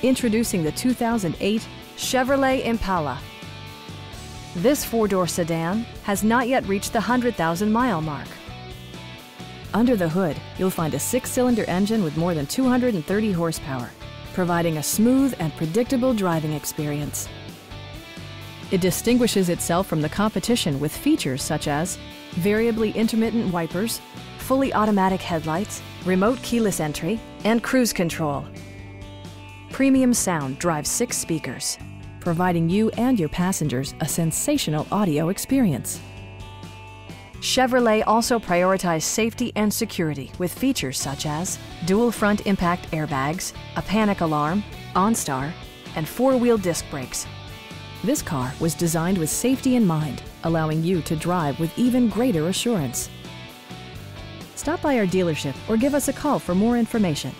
Introducing the 2008 Chevrolet Impala. This four-door sedan has not yet reached the 100,000-mile mark. Under the hood, you'll find a six-cylinder engine with more than 230 horsepower, providing a smooth and predictable driving experience. It distinguishes itself from the competition with features such as variably intermittent wipers, fully automatic headlights, remote keyless entry, and cruise control. Premium sound drives 6 speakers, providing you and your passengers a sensational audio experience. Chevrolet also prioritized safety and security with features such as dual front impact airbags, a panic alarm, OnStar, and 4-wheel disc brakes. This car was designed with safety in mind, allowing you to drive with even greater assurance. Stop by our dealership or give us a call for more information.